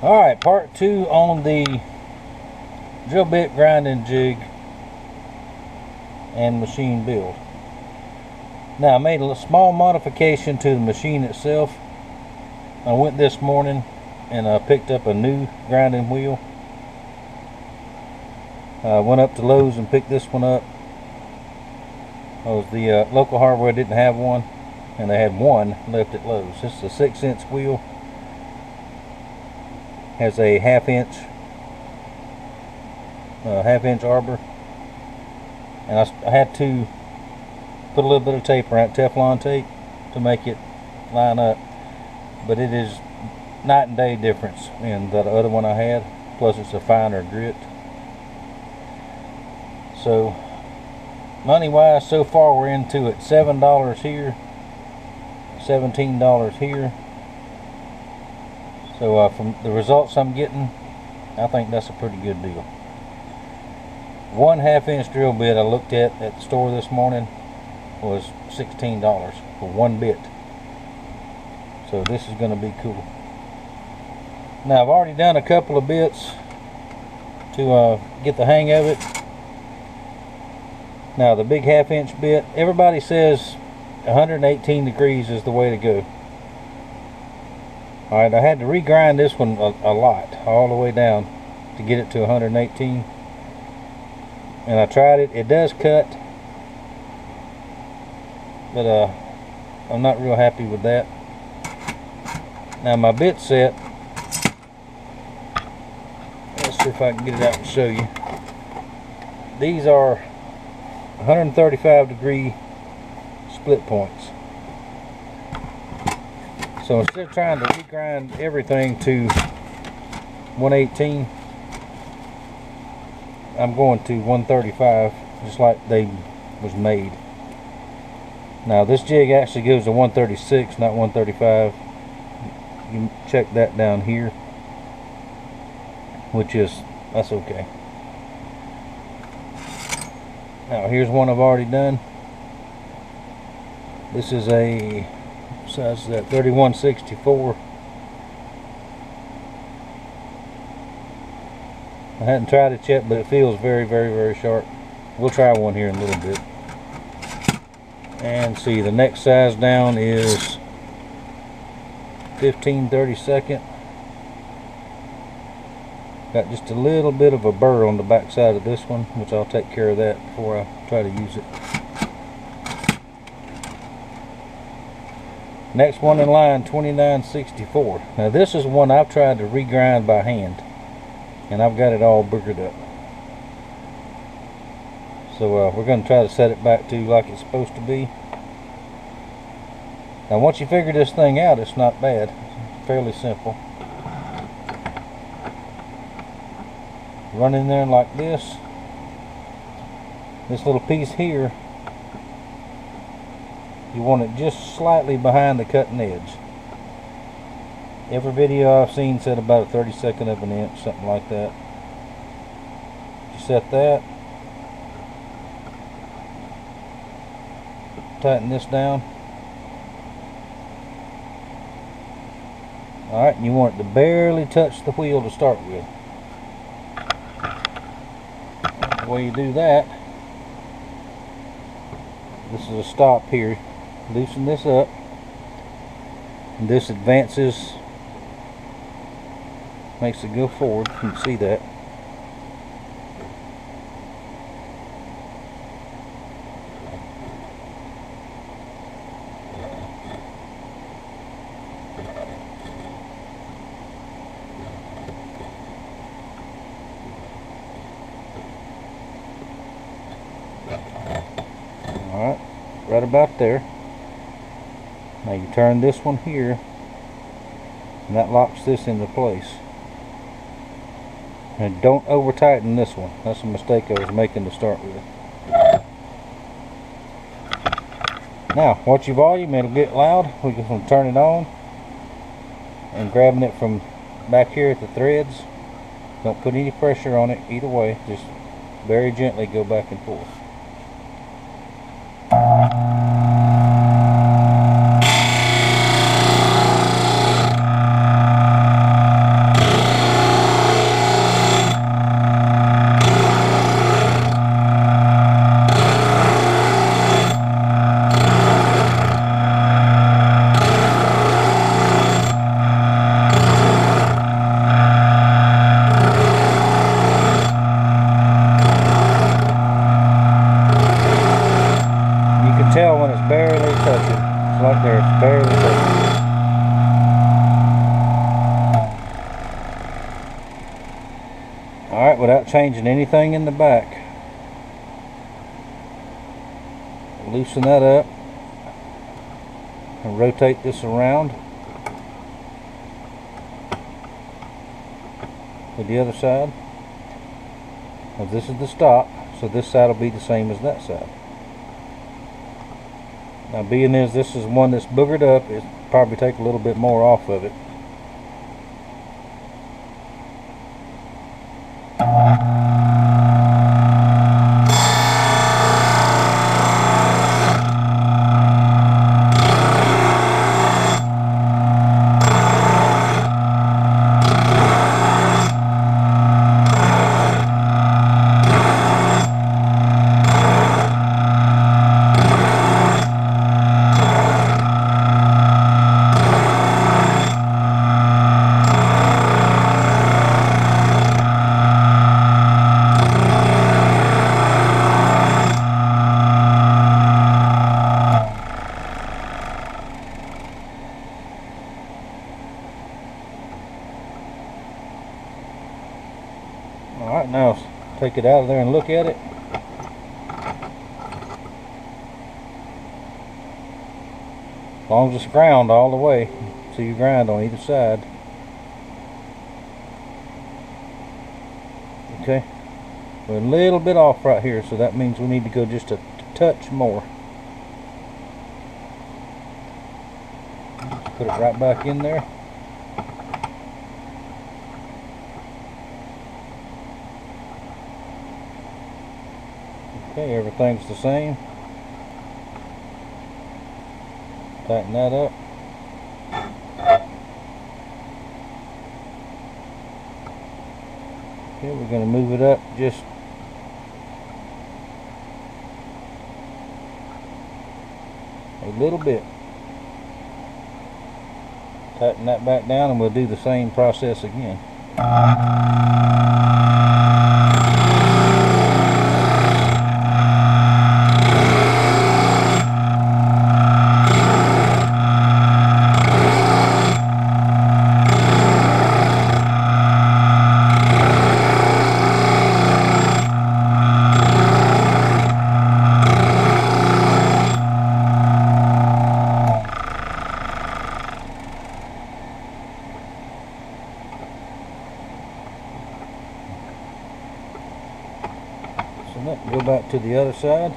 Alright, part 2 on the drill bit grinding jig and machine build. Now I made a small modification to the machine itself. I went this morning and I picked up a new grinding wheel. I went up to Lowe's and picked this one up. The local hardware didn't have one, and they had one left at Lowe's. This is a 6-inch wheel. Has a half-inch arbor, and I had to put a little bit of tape around it, Teflon tape, to make it line up. But it is night and day difference in that other one I had. Plus, it's a finer grit. So, money-wise, so far we're into it. $7 here, $17 here. So from the results I'm getting, I think that's a pretty good deal. 1 1/2-inch drill bit I looked at the store this morning was $16 for one bit. So this is going to be cool. Now I've already done a couple of bits to get the hang of it. Now the big 1/2-inch bit, everybody says 118 degrees is the way to go. Alright, I had to regrind this one a lot, all the way down to get it to 118. And I tried it, it does cut, but I'm not real happy with that. Now my bit set, let's see if I can get it out and show you. These are 135 degree split points. So instead of trying to regrind everything to 118, I'm going to 135, just like they was made. Now this jig actually goes to 136, not 135. You can check that down here, that's okay. Now here's one I've already done. This is a size that 3164. I hadn't tried it yet, but it feels very, very, very sharp. We'll try one here in a little bit. And see, the next size down is 15/32. Got just a little bit of a burr on the back side of this one, which I'll take care of that before I try to use it. Next one in line, 2964. Now this is one I've tried to regrind by hand, and I've got it all boogered up. So we're going to try to set it back to like it's supposed to be. Now once you figure this thing out, it's not bad. It's fairly simple. Run in there like this. This little piece here, you want it just slightly behind the cutting edge. Every video I've seen said about a 32nd of an inch, something like that. You set that. Tighten this down. Alright, and you want it to barely touch the wheel to start with. The way you do that, this is a stop here. Loosen this up, and this advances, makes it go forward. You can see that. Alright, right about there. Now you turn this one here, and that locks this into place. And don't over tighten this one. That's a mistake I was making to start with. Now once you volume, it'll get loud. We can turn it on, and grabbing it from back here at the threads. Don't put any pressure on it either way, just very gently go back and forth. without changing anything in the back. Loosen that up and rotate this around to the other side. Now this is the stop, so this side will be the same as that side. Now being as this is one that's boogered up, it probably take a little bit more off of it. Alright, now take it out of there and look at it. As long as it's ground all the way, so you grind on either side. Okay, we're a little bit off right here, so that means we need to go just a touch more. Put it right back in there. Okay, everything's the same. Tighten that up. Okay, we're going to move it up just a little bit. Tighten that back down and we'll do the same process again. Go back to the other side.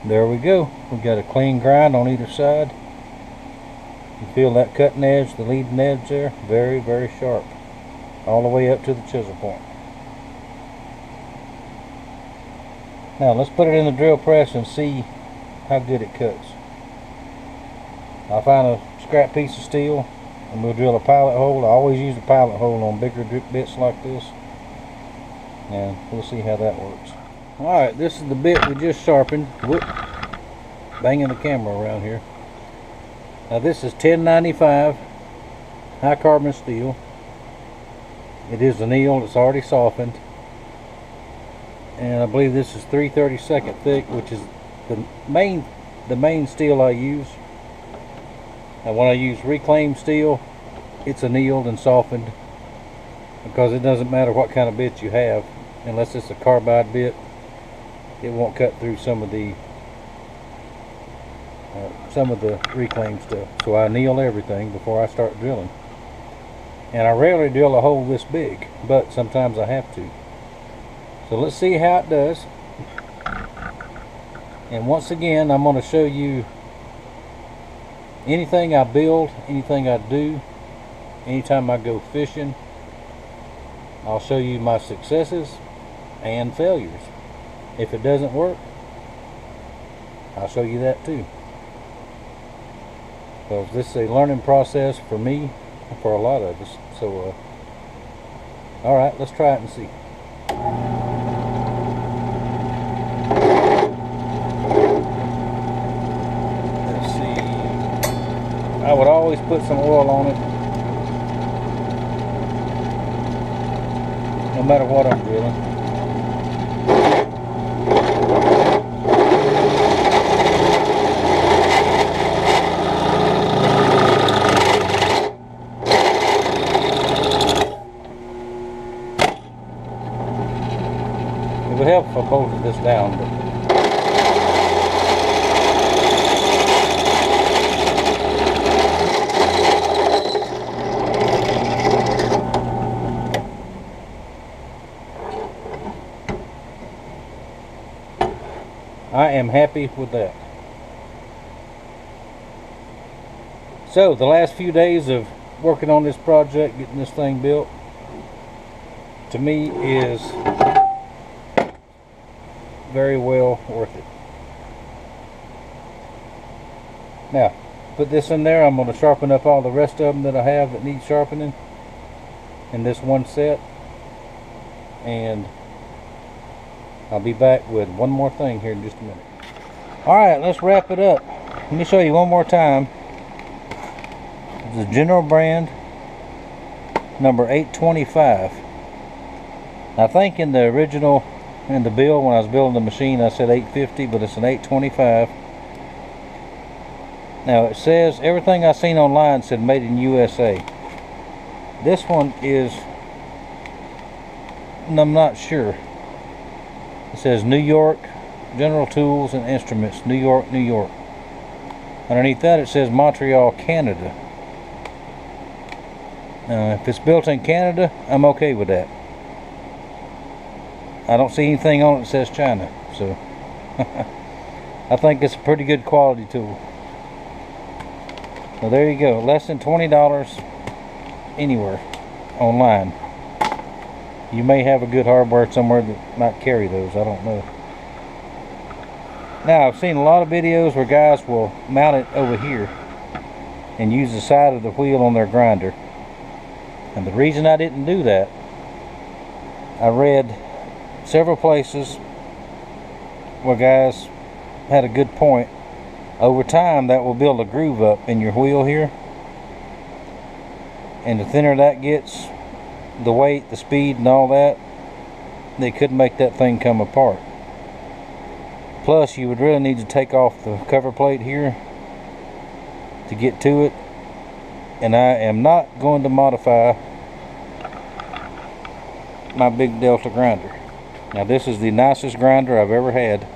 There we go. We've got a clean grind on either side. You feel that cutting edge, the leading edge there, very, very sharp. All the way up to the chisel point. Now let's put it in the drill press and see how good it cuts. I'll find a scrap piece of steel and we'll drill a pilot hole. I always use a pilot hole on bigger bits like this. And we'll see how that works. Alright, this is the bit we just sharpened. Whoop, banging the camera around here. Now this is 1095 high carbon steel. It is annealed, it's already softened. And I believe this is 3/32 thick, which is the main steel I use. And when I use reclaimed steel, it's annealed and softened, because it doesn't matter what kind of bit you have, unless it's a carbide bit, it won't cut through some of the reclaimed stuff. So I anneal everything before I start drilling. And I rarely drill a hole this big, but sometimes I have to. So let's see how it does. And once again, I'm going to show you anything I build, anything I do, anytime I go fishing. I'll show you my successes and failures. If it doesn't work, I'll show you that too. Because this is a learning process for me, for a lot of us. So, alright, let's try it and see. Let's see. I would always put some oil on it, no matter what I'm drilling. It would help if I bolted this down, but I am happy with that. So the last few days of working on this project, getting this thing built, to me is very well worth it. Now, put this in there. I'm going to sharpen up all the rest of them that I have that need sharpening in this one set, and I'll be back with one more thing here in just a minute. Alright, let's wrap it up. Let me show you one more time. The General brand number 825. I think in the original, in the bill when I was building the machine, I said 850, but it's an 825. Now it says, everything I seen online said made in USA. This one is, I'm not sure. It says New York, General Tools and Instruments, New York, New York. Underneath that it says Montreal, Canada. If it's built in Canada, I'm okay with that. I don't see anything on it that says China, so I think it's a pretty good quality tool. So there you go, less than $20 anywhere online. You may have a good hardware somewhere that might carry those, I don't know. Now I've seen a lot of videos where guys will mount it over here and use the side of the wheel on their grinder. And the reason I didn't do that, I read several places where guys had a good point. Over time that will build a groove up in your wheel here, and the thinner that gets, the weight, the speed and all that, they could make that thing come apart. Plus you would really need to take off the cover plate here to get to it, and I am not going to modify my big Delta grinder. Now this is the nicest grinder I've ever had.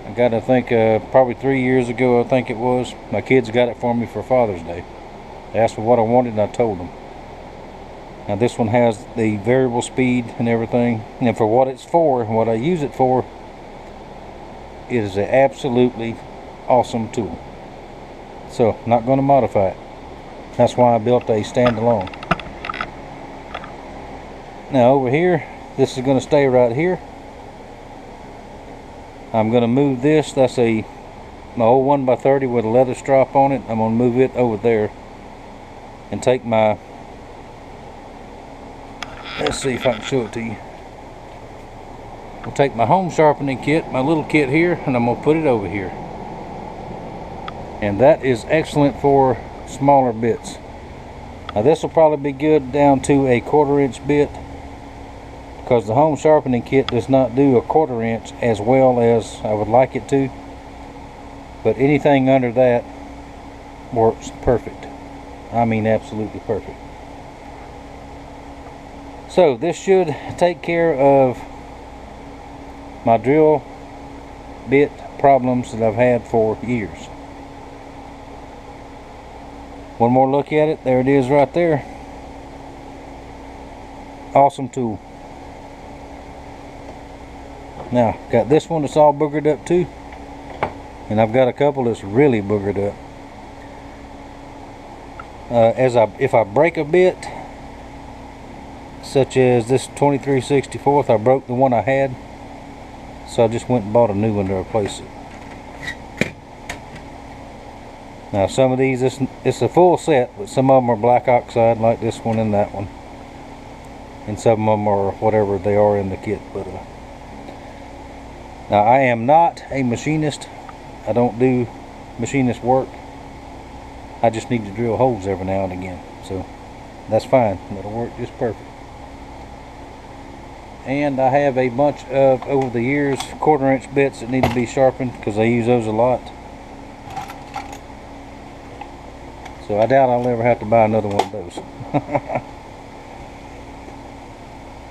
I got it, I think probably 3 years ago, I think it was. My kids got it for me for Father's Day. They asked for what I wanted and I told them. Now this one has the variable speed and everything, and for what it's for, what I use it for, it is an absolutely awesome tool. So I'm not going to modify it. That's why I built a standalone. Now over here, this is going to stay right here. I'm going to move this. That's my old 1x30 with a leather strap on it. I'm going to move it over there and take my, let's see if I can show it to you. I'll take my home sharpening kit, my little kit here, and I'm going to put it over here. And that is excellent for smaller bits. Now this will probably be good down to a 1/4 inch bit, because the home sharpening kit does not do a 1/4 inch as well as I would like it to, but anything under that works perfect. I mean absolutely perfect. So this should take care of my drill bit problems that I've had for years. One more look at it. There it is right there. Awesome tool. Now got this one that's all boogered up too, and I've got a couple that's really boogered up. If I break a bit, such as this 23/64. I broke the one I had, so I just went and bought a new one to replace it. Now some of these, it's a full set, but some of them are black oxide like this one and that one, and some of them are whatever they are in the kit. But now I am not a machinist. I don't do machinist work. I just need to drill holes every now and again, so that's fine. That'll work just perfect. And I have a bunch of, over the years, 1/4 inch bits that need to be sharpened because I use those a lot. So I doubt I'll ever have to buy another one of those.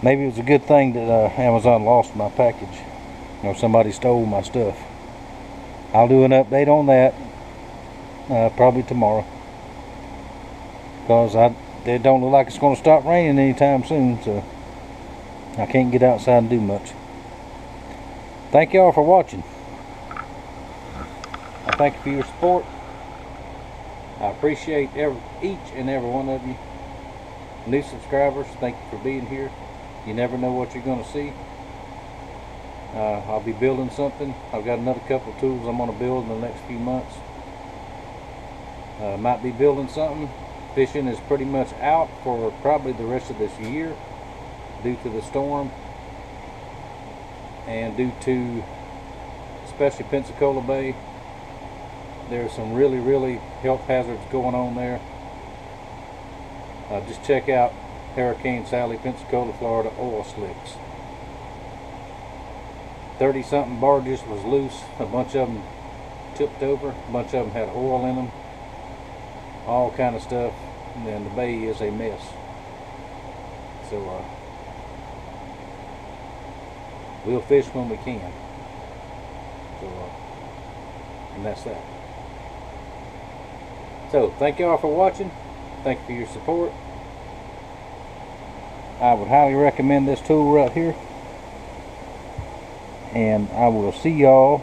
Maybe it was a good thing that Amazon lost my package, or somebody stole my stuff. I'll do an update on that probably tomorrow, because it don't look like it's going to stop raining anytime soon, so I can't get outside and do much. Thank y'all for watching. I thank you for your support. I appreciate each and every one of you. New subscribers, thank you for being here. You never know what you're going to see. I'll be building something. I've got another couple of tools I'm going to build in the next few months. Might be building something. Fishing is pretty much out for probably the rest of this year due to the storm, and due to especially Pensacola Bay. There's some really health hazards going on there. Just check out Hurricane Sally, Pensacola, Florida oil slicks. 30-something barges was loose. A bunch of them tipped over. A bunch of them had oil in them. All kind of stuff. And the bay is a mess. So we'll fish when we can. So and that's that. So thank y'all for watching. Thank you for your support. I would highly recommend this tool right here. And I will see y'all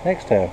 next time.